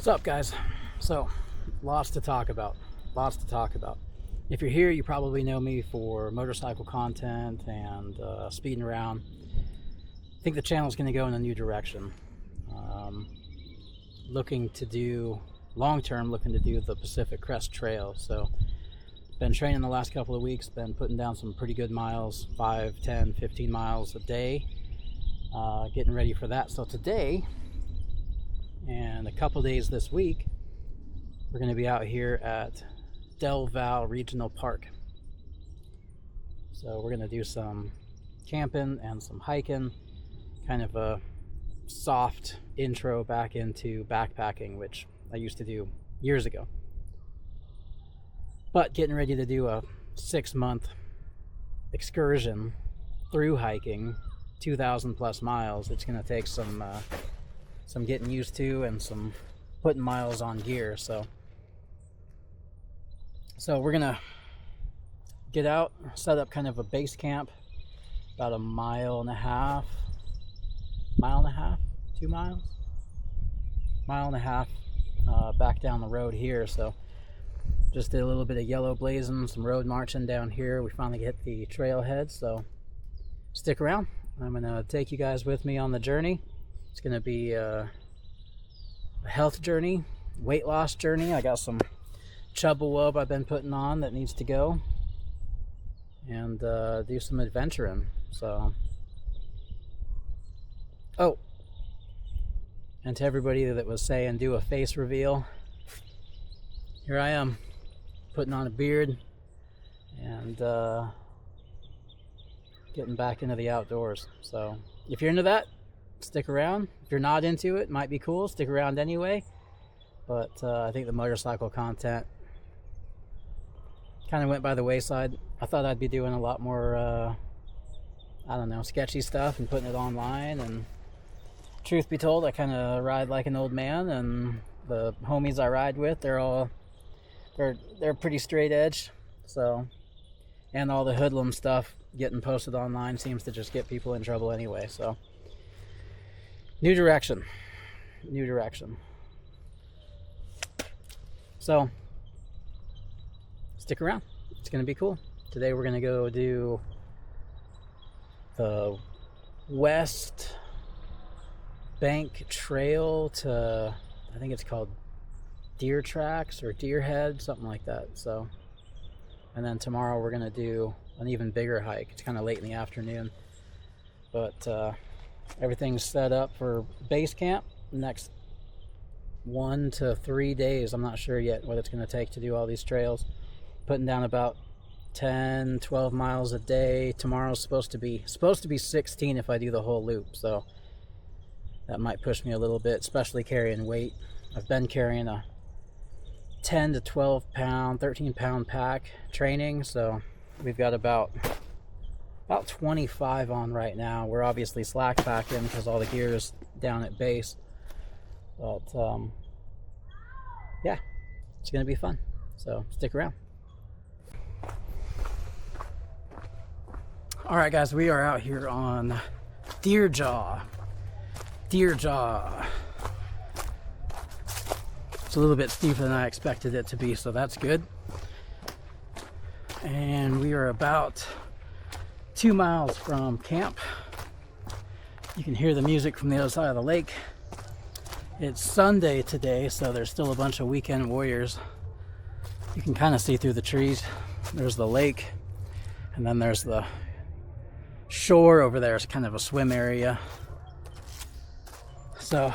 What's up, guys? So, lots to talk about. If you're here, you probably know me for motorcycle content and speeding around. I think the channel's going to go in a new direction. Long-term, looking to do the Pacific Crest Trail. So, been training the last couple of weeks, been putting down some pretty good miles, 5, 10, 15 miles a day, getting ready for that. So today, and a couple days this week, we're going to be out here at Valle Regional Park. So we're going to do some camping and some hiking, kind of a soft intro back into backpacking, which I used to do years ago. But getting ready to do a 6-month excursion through hiking, 2,000 plus miles. It's going to take some getting used to and some putting miles on gear. So we're gonna get out, set up kind of a base camp, about a mile and a half, 2 miles, mile and a half back down the road here. So just did a little bit of yellow blazing, some road marching down here. We finally hit the trailhead, so stick around. I'm gonna take you guys with me on the journey. It's going to be a health journey, weight loss journey. I got some chubba-wub I've been putting on that needs to go, and do some adventuring. So, oh, and to everybody that was saying do a face reveal, here I am, putting on a beard and getting back into the outdoors. So if you're into that, stick around. If you're not into it, might be cool, stick around anyway. But I think the motorcycle content kind of went by the wayside. I thought I'd be doing a lot more I don't know, sketchy stuff and putting it online, and truth be told, I kind of ride like an old man, and the homies I ride with, they're pretty straight edge. So, and all the hoodlum stuff getting posted online seems to just get people in trouble anyway. So New direction. So, stick around. It's going to be cool. Today we're going to go do the West Bank Trail to, I think it's called Deer Tracks or Deer Head, something like that. So, and then tomorrow we're going to do an even bigger hike. It's kind of late in the afternoon, but everything's set up for base camp the next 1 to 3 days. I'm not sure yet what it's going to take to do all these trails. Putting down about 10, 12 miles a day. Tomorrow's supposed to be 16 if I do the whole loop. So that might push me a little bit, especially carrying weight. I've been carrying a 10 to 12 pound, 13 pound pack training. So we've got about 25 on right now. We're obviously slack packing because all the gear is down at base. But yeah, it's gonna be fun. So stick around. All right, guys, we are out here on Deer Jaw. It's a little bit steeper than I expected it to be, so that's good. And we are about 2 miles from camp. You can hear the music from the other side of the lake. It's Sunday today, so there's still a bunch of weekend warriors. You can kind of see through the trees. There's the lake, and then there's the shore over there. It's kind of a swim area. So,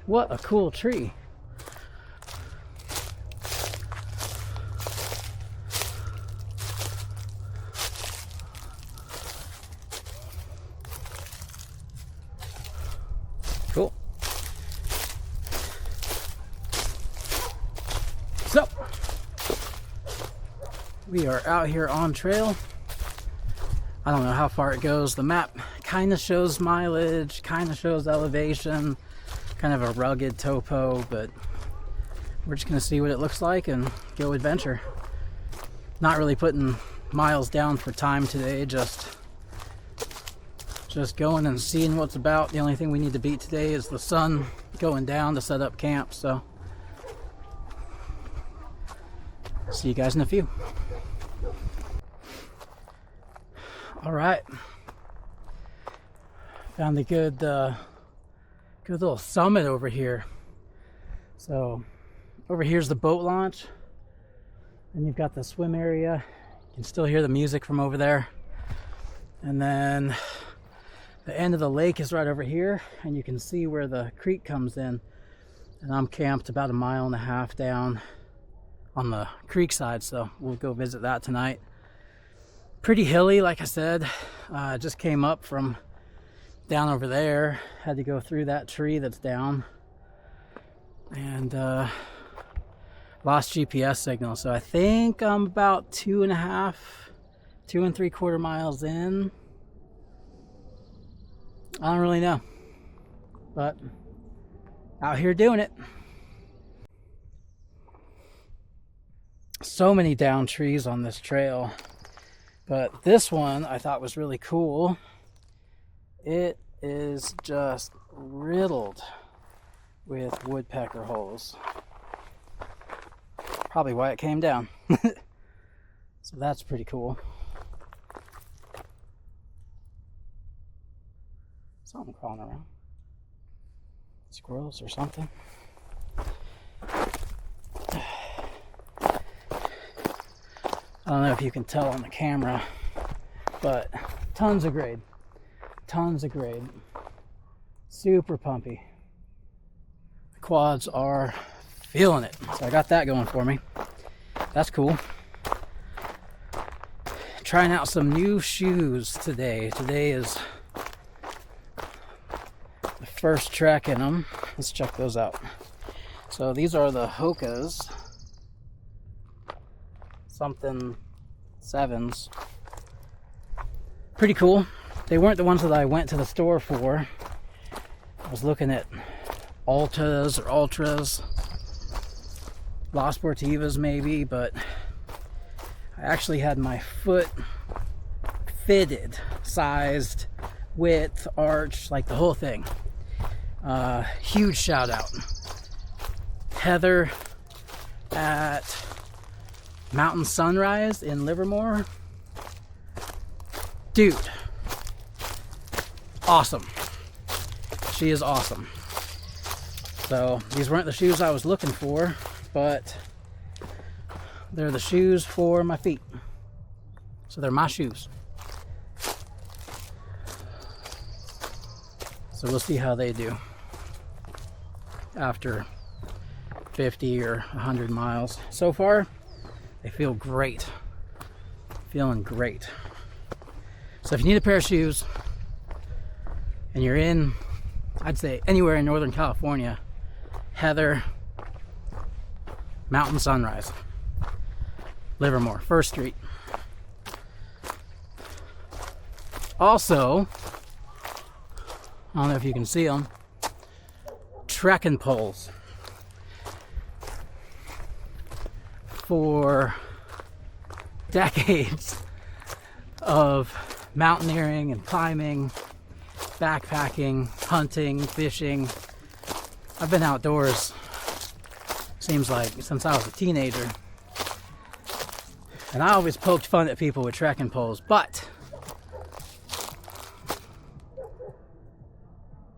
what a cool tree. Cool. So, we are out here on trail. I don't know how far it goes. The map kind of shows mileage, kind of shows elevation, kind of a rugged topo, but we're just going to see what it looks like and go adventure. Not really putting miles down for time today, just going and seeing what's about. The only thing we need to beat today is the sun going down to set up camp, so see you guys in a few. All right, found a good little summit over here. So over here's the boat launch, and you've got the swim area. You can still hear the music from over there, and then the end of the lake is right over here, and you can see where the creek comes in. And I'm camped about 1.5 miles down on the creek side, so we'll go visit that tonight. Pretty hilly, like I said. Just came up from down over there, had to go through that tree that's down, and lost GPS signal. So I think I'm about 2.5, 2 3/4 miles in. I don't really know, but out here doing it. So many down trees on this trail, but this one I thought was really cool. It is just riddled with woodpecker holes. Probably why it came down. So that's pretty cool. Something crawling around. Squirrels or something. I don't know if you can tell on the camera, but tons of grade. Tons of grade. Super pumpy. The quads are feeling it. So I got that going for me. That's cool. Trying out some new shoes today. Today is the first trek in them. Let's check those out. So these are the Hoka's something 7s. Pretty cool. They weren't the ones that I went to the store for. I was looking at Altas or Ultras, La Sportivas maybe, but I actually had my foot fitted, sized, width, arch, like the whole thing. Huge shout out. Heather at Mountain Sunrise in Livermore. Dude, awesome. She is awesome. So these weren't the shoes I was looking for, but they're the shoes for my feet. So they're my shoes. So we'll see how they do after 50 or 100 miles. So far, they feel great. Feeling great. So if you need a pair of shoes and you're in, I'd say anywhere in Northern California, Heather, Mountain Sunrise, Livermore, 1st Street. Also, I don't know if you can see them, trekking poles. For decades of mountaineering and climbing, backpacking, hunting, fishing. I've been outdoors, seems like, since I was a teenager. And I always poked fun at people with trekking poles, but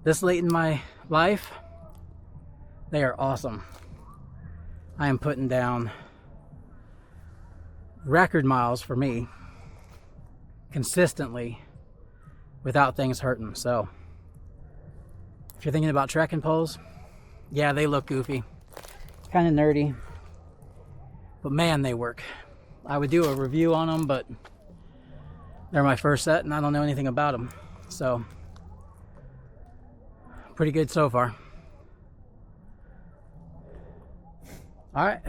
this late in my life, they are awesome. I am putting down record miles for me consistently without things hurting. So if you're thinking about trekking poles, yeah, they look goofy, kind of nerdy, but man, they work. I would do a review on them, but they're my first set and I don't know anything about them, so pretty good so far. All right,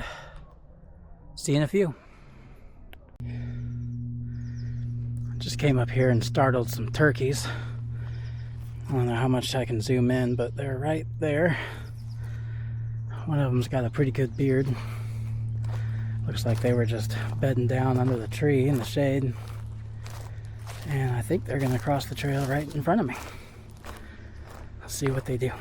see you in a few. Just came up here and startled some turkeys. I don't know how much I can zoom in, but they're right there. One of them's got a pretty good beard. Looks like they were just bedding down under the tree in the shade. And I think they're gonna cross the trail right in front of me. Let's see what they do.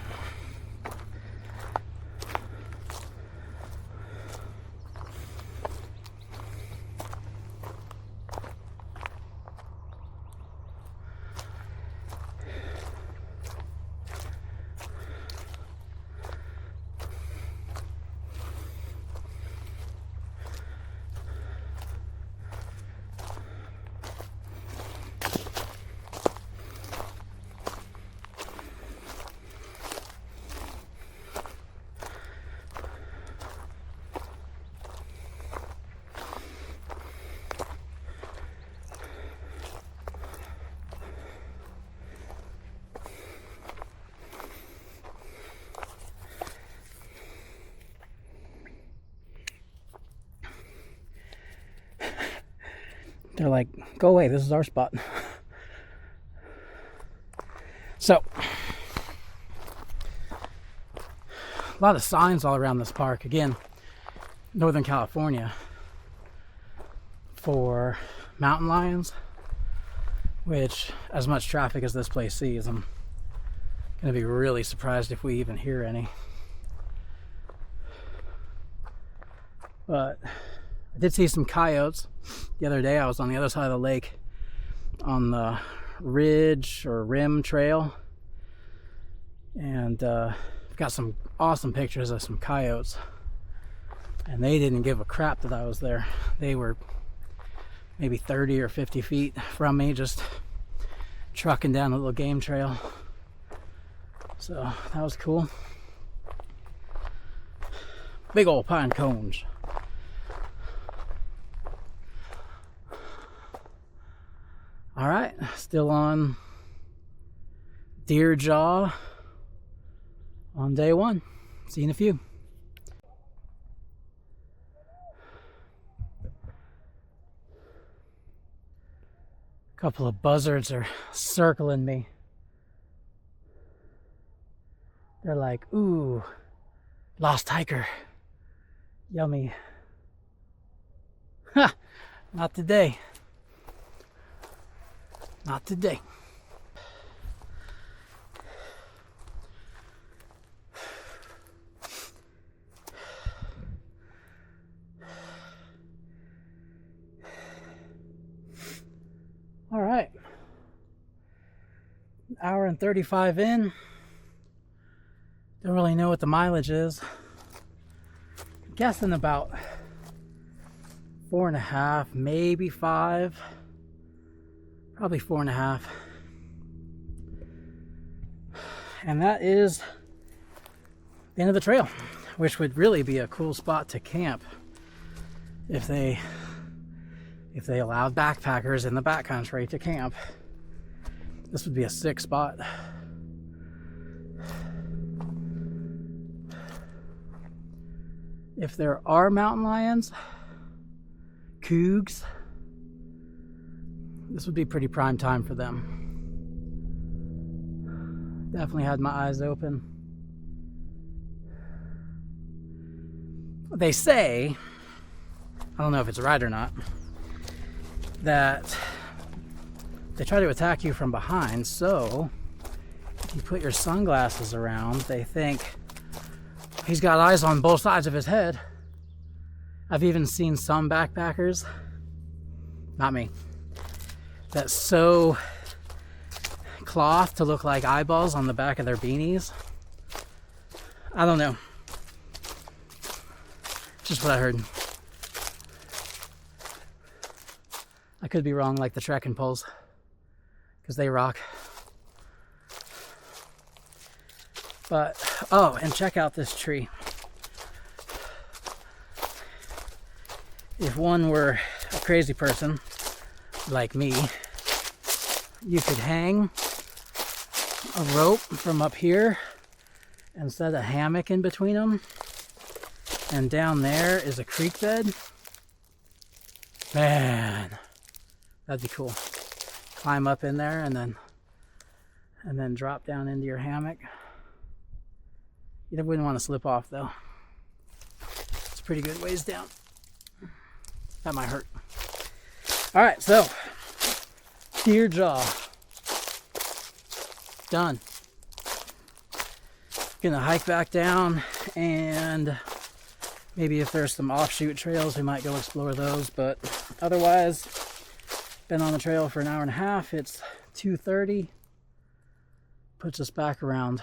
They're like, go away, this is our spot. So, a lot of signs all around this park. Again, Northern California, for mountain lions, which, as much traffic as this place sees, I'm going to be really surprised if we even hear any. But I did see some coyotes the other day. I was on the other side of the lake on the ridge or rim trail, and I've got some awesome pictures of some coyotes, and they didn't give a crap that I was there. They were maybe 30 or 50 feet from me, just trucking down a little game trail. So that was cool. Big old pine cones. All right, still on deer jaw on day one. See you in a few. A couple of buzzards are circling me. They're like, ooh, lost hiker. Yummy. Ha! Not today. Not today. All right. Hour and 35 in. Don't really know what the mileage is. I'm guessing about 4.5, maybe 5. Probably 4.5. And that is the end of the trail, which would really be a cool spot to camp if they allowed backpackers in the backcountry to camp. This would be a sick spot. If there are mountain lions, cougs, this would be pretty prime time for them. Definitely had my eyes open. They say, I don't know if it's right or not, that they try to attack you from behind, so if you put your sunglasses around, they think he's got eyes on both sides of his head. I've even seen some backpackers, not me, that sew cloth to look like eyeballs on the back of their beanies. I don't know. Just what I heard. I could be wrong, like the trekking poles, because they rock. But, oh, and check out this tree. If one were a crazy person like me, you could hang a rope from up here and set a hammock in between them, and down there is a creek bed. Man, that'd be cool. Climb up in there and then drop down into your hammock. You wouldn't want to slip off though. It's a pretty good ways down. That might hurt. All right, so deer jaw done. Gonna hike back down, and maybe if there's some offshoot trails, we might go explore those. But otherwise, been on the trail for an hour and a half. It's 2:30. Puts us back around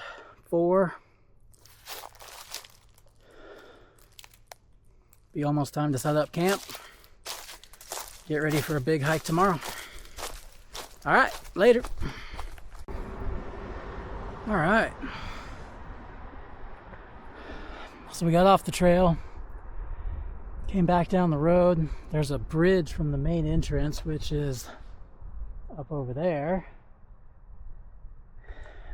4. Be almost time to set up camp. Get ready for a big hike tomorrow. All right, later. All right. So we got off the trail, came back down the road. There's a bridge from the main entrance, which is up over there.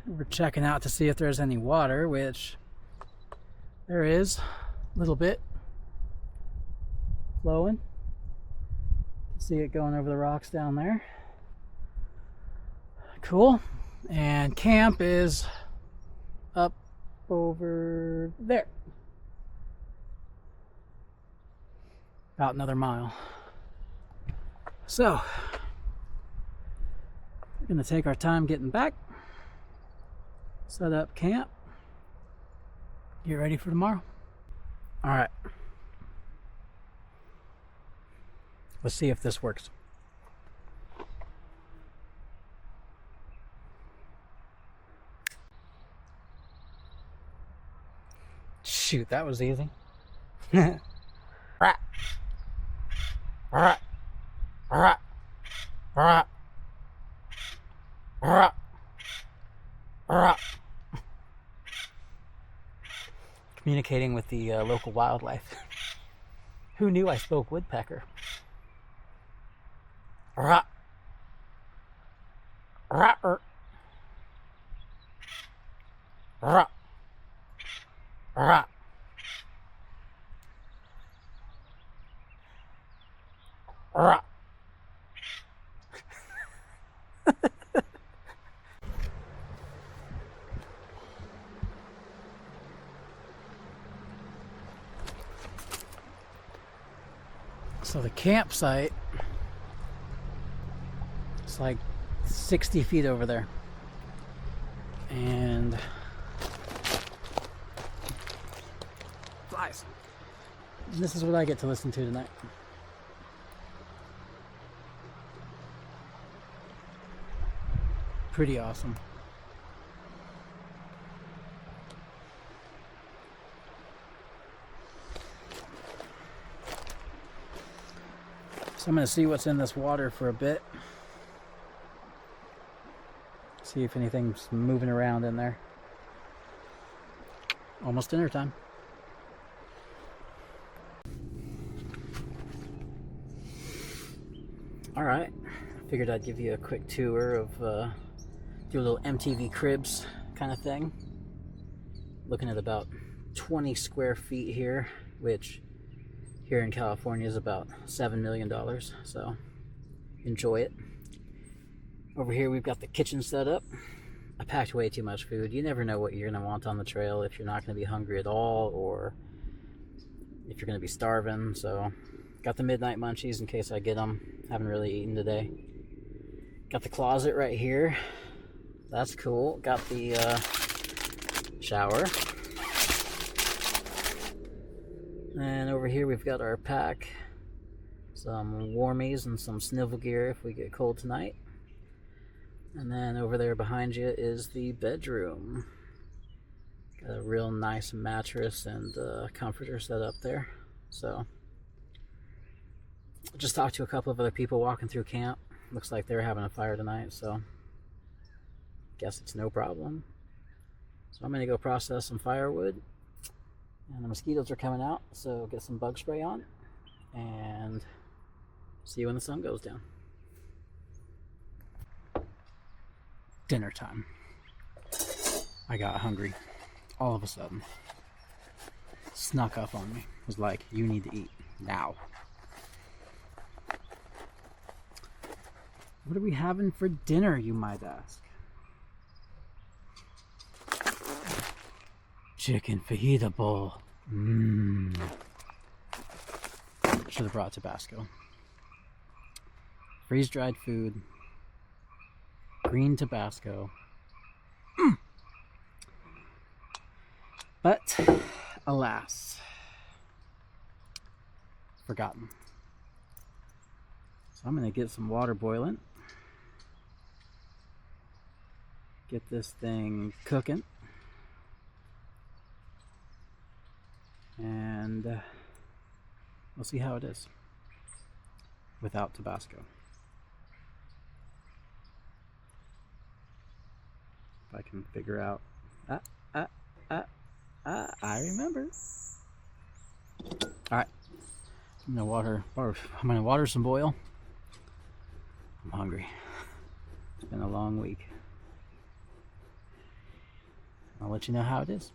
We're checking out to see if there's any water, which there is a little bit flowing. See it going over the rocks down there. Cool. And camp is up over there. About another mile. So, we're going to take our time getting back, set up camp, get ready for tomorrow. All right. Let's see if this works. Shoot, that was easy. Communicating with the local wildlife. Who knew I spoke woodpecker? So the campsite, it's like 60 feet over there. And flies. And this is what I get to listen to tonight. Pretty awesome. So I'm going to see what's in this water for a bit. See if anything's moving around in there. Almost dinner time. Alright, I figured I'd give you a quick tour of, do a little MTV Cribs kind of thing. Looking at about 20 square feet here, which here in California is about $7 million, so enjoy it. Over here we've got the kitchen set up. I packed way too much food. You never know what you're going to want on the trail, if you're not going to be hungry at all or if you're going to be starving. So got the midnight munchies in case I get them. Haven't really eaten today. Got the closet right here. That's cool. Got the shower. And over here we've got our pack, some warmies and some snivel gear if we get cold tonight. And then over there behind you is the bedroom. Got a real nice mattress and comforter set up there. So I just talked to a couple of other people walking through camp. Looks like they're having a fire tonight, so guess it's no problem. So I'm gonna go process some firewood. And the mosquitoes are coming out, so get some bug spray on and see you when the sun goes down. Dinner time. I got hungry all of a sudden. Snuck up on me. Was like, you need to eat now. What are we having for dinner, you might ask? Chicken fajita bowl. Should have brought Tabasco. Freeze-dried food. Green Tabasco. But, alas, forgotten. So I'm going to get some water boiling. Get this thing cooking. And we'll see how it is without Tabasco. If I can figure out. I remember. All right, I'm gonna water some boil. I'm hungry. It's been a long week. I'll let you know how it is.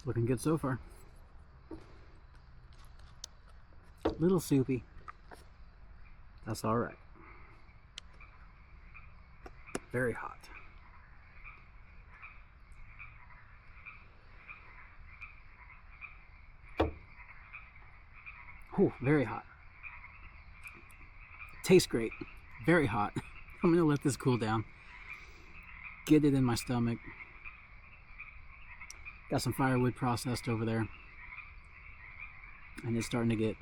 Looking good so far. Little soupy. That's all right. Very hot. Ooh, very hot. Tastes great. Very hot. I'm gonna let this cool down. Get it in my stomach. Got some firewood processed over there. And it's starting to get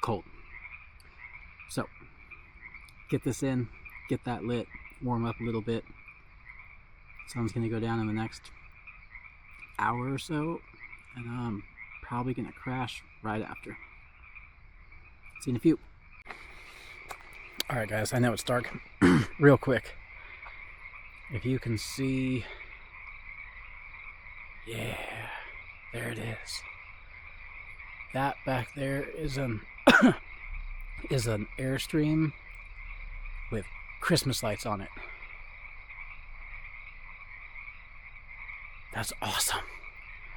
cold. So, get this in, get that lit, warm up a little bit. Sun's gonna go down in the next hour or so, and I'm probably gonna crash right after. See you in a few. Alright guys, I know it's dark. Real quick. If you can see, yeah, there it is. That back there is an Airstream with Christmas lights on it. That's awesome.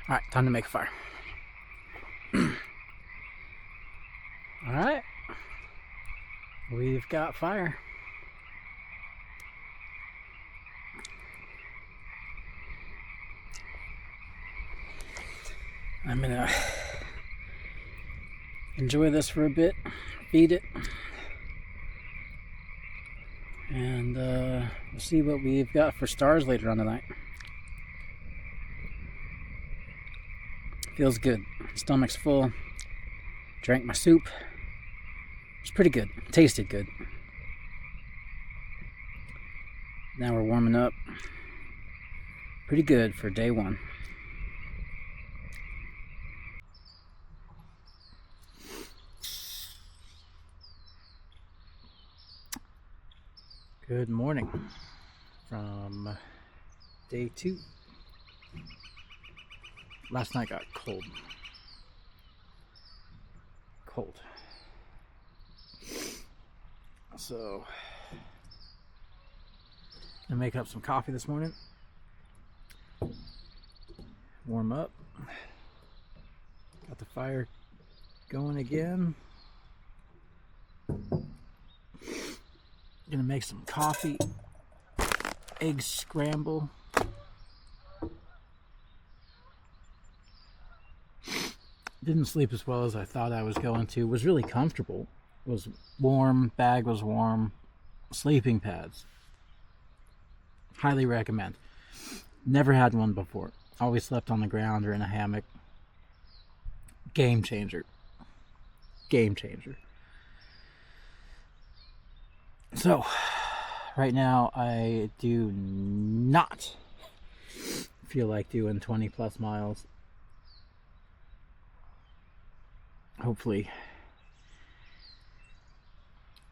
Alright, time to make a fire. Alright. We've got fire. I'm gonna enjoy this for a bit, feed it, and we'll see what we've got for stars later on tonight. Feels good. Stomach's full. Drank my soup. It's pretty good. Tasted good. Now we're warming up. Pretty good for day one. Good morning from day 2. Last night got cold. So, gonna make up some coffee this morning. Warm up. Got the fire going again. Gonna make some coffee. Egg scramble. Didn't sleep as well as I thought I was going to. Was really comfortable. Was warm, bag was warm. Sleeping pads. Highly recommend. Never had one before. Always slept on the ground or in a hammock. Game changer. Game changer. So, right now I do not feel like doing 20 plus miles. Hopefully,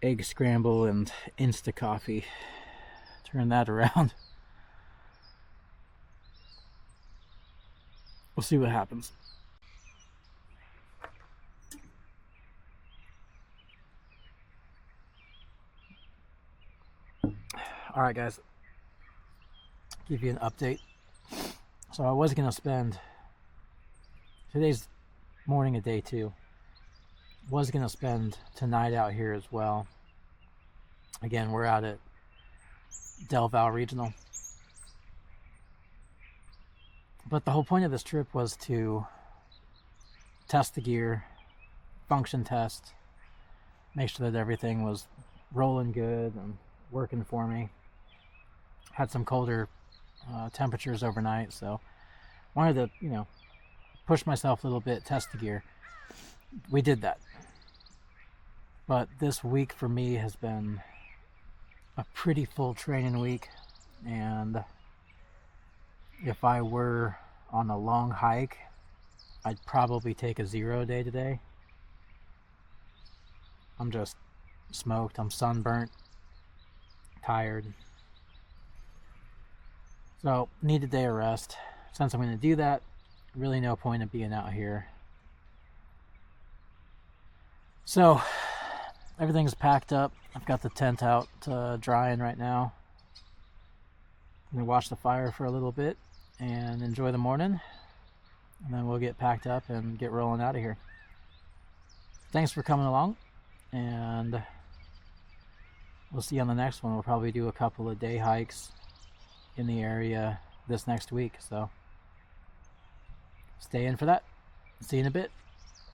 egg scramble and Insta coffee turn that around. We'll see what happens. All right, guys. Give you an update. So I was gonna spend today's morning of day 2. Was gonna spend tonight out here as well. Again, we're out at Del Valle Regional. But the whole point of this trip was to test the gear, function test, make sure that everything was rolling good and working for me. Had some colder temperatures overnight, so wanted to, push myself a little bit, test the gear. We did that. But this week for me has been a pretty full training week, and if I were on a long hike, I'd probably take a 0 day today. I'm just smoked, I'm sunburnt, tired. So, need a day of rest. Since I'm going to do that, really no point in being out here. So, everything's packed up. I've got the tent out drying right now. I'm going to watch the fire for a little bit and enjoy the morning. And then we'll get packed up and get rolling out of here. thanks for coming along, and we'll see you on the next one. We'll probably do a couple of day hikes in the area this next week, so stay in for that. See you in a bit.